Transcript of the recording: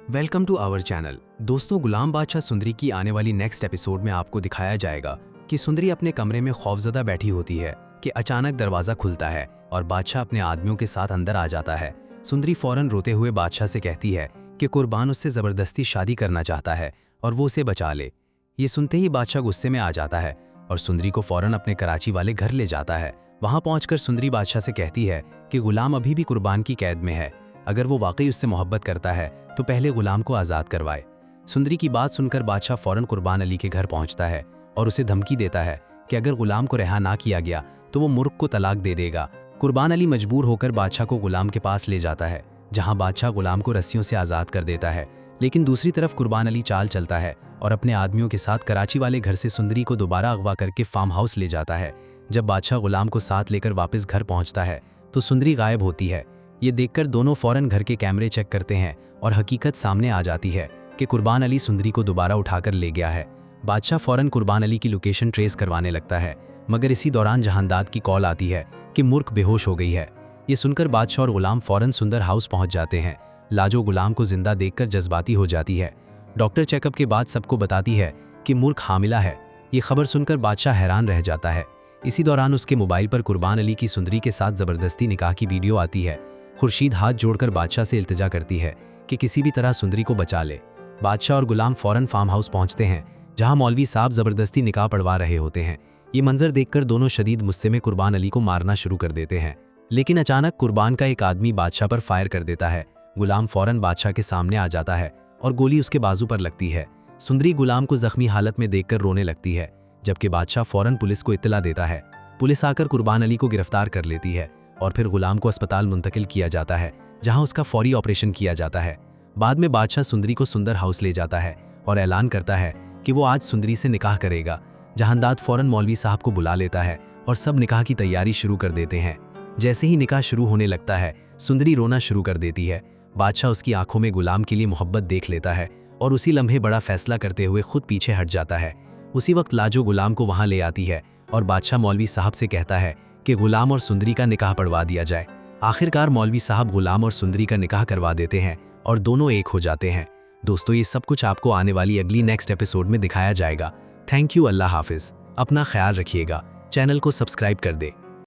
Welcome to our channel. दोस्तों, गुलाम बादशाह सुंदरी की आने वाली नेक्स्ट एपिसोड में आपको दिखाया जाएगा कि सुंदरी अपने कमरे में खौफजदा बैठी होती है कि अचानक दरवाज़ा खुलता है और बादशाह अपने आदमियों के साथ अंदर आ जाता है। सुंदरी फौरन रोते हुए बादशाह से कहती है कि कुर्बान उससे ज़बरदस्ती शादी करना चाहता है और वो उसे बचा ले। ये सुनते ही बादशाह गुस्से में आ जाता है और सुंदरी को फौरन अपने कराची वाले घर ले जाता है। वहाँ पहुँचकर सुंदरी बादशाह से कहती है कि गुलाम अभी भी कुर्बान की कैद में है, अगर वो वाकई उससे मोहब्बत करता है तो पहले गुलाम को आज़ाद करवाए। सुंदरी की बात सुनकर बादशाह फौरन कुर्बान अली के घर पहुंचता है और उसे धमकी देता है कि अगर गुलाम को रिहा ना किया गया तो वो मुर्ख को तलाक दे देगा। कुर्बान अली मजबूर होकर बादशाह को गुलाम के पास ले जाता है, जहां बादशाह गुलाम को रस्सियों से आज़ाद कर देता है। लेकिन दूसरी तरफ कुर्बान अली चाल चलता है और अपने आदमियों के साथ कराची वाले घर से सुंदरी को दोबारा अगवा करके फार्म हाउस ले जाता है। जब बादशाह गुलाम को साथ लेकर वापस घर पहुँचता है तो सुंदरी गायब होती है। ये देखकर दोनों फौरन घर के कैमरे चेक करते हैं और हकीकत सामने आ जाती है कि कुर्बान अली सुंदरी को दोबारा उठाकर ले गया है। बादशाह फौरन कुर्बान अली की लोकेशन ट्रेस करवाने लगता है, मगर इसी दौरान जहांदाद की कॉल आती है कि मूर्ख बेहोश हो गई है। ये सुनकर बादशाह और गुलाम फौरन सुंदर हाउस पहुंच जाते हैं। लाजो गुलाम को जिंदा देखकर जज्बाती हो जाती है। डॉक्टर चेकअप के बाद सबको बताती है कि मूर्ख हामिला है। ये खबर सुनकर बादशाह हैरान रह जाता है। इसी दौरान उसके मोबाइल पर कुर्बान अली की सुंदरी के साथ ज़बरदस्ती निकाह की वीडियो आती है। खुर्शीद हाथ जोड़कर बादशाह से इल्तिजा करती है कि किसी भी तरह सुंदरी को बचा ले। बादशाह और गुलाम फौरन फार्म हाउस पहुंचते हैं, जहां मौलवी साहब ज़बरदस्ती निकाह पढ़वा रहे होते हैं। ये मंजर देखकर दोनों शदीद गुस्से में कुर्बान अली को मारना शुरू कर देते हैं। लेकिन अचानक कुर्बान का एक आदमी बादशाह पर फायर कर देता है। गुलाम फौरन बादशाह के सामने आ जाता है और गोली उसके बाजू पर लगती है। सुंदरी गुलाम को जख्मी हालत में देखकर रोने लगती है, जबकि बादशाह फौरन पुलिस को इत्तला देता है। पुलिस आकर कुर्बान अली को गिरफ्तार कर लेती है और फिर गुलाम को अस्पताल मुंतकिल किया जाता है, जहां उसका फौरी ऑपरेशन किया जाता है। बाद में बादशाह सुंदरी को सुंदर हाउस ले जाता है और ऐलान करता है कि वो आज सुंदरी से निकाह करेगा। जहांदाद फौरन मौलवी साहब को बुला लेता है और सब निकाह की तैयारी शुरू कर देते हैं। जैसे ही निकाह शुरू होने लगता है, सुंदरी रोना शुरू कर देती है। बादशाह उसकी आंखों में गुलाम के लिए मोहब्बत देख लेता है और उसी लम्हे बड़ा फैसला करते हुए खुद पीछे हट जाता है। उसी वक्त लाजो गुलाम को वहां ले आती है और बादशाह मौलवी साहब से कहता है कि गुलाम और सुंदरी का निकाह पढ़वा दिया जाए। आखिरकार मौलवी साहब गुलाम और सुंदरी का निकाह करवा देते हैं और दोनों एक हो जाते हैं। दोस्तों, ये सब कुछ आपको आने वाली अगली नेक्स्ट एपिसोड में दिखाया जाएगा। Thank you. अल्लाह हाफिज़। अपना ख्याल रखिएगा। चैनल को सब्सक्राइब कर दे।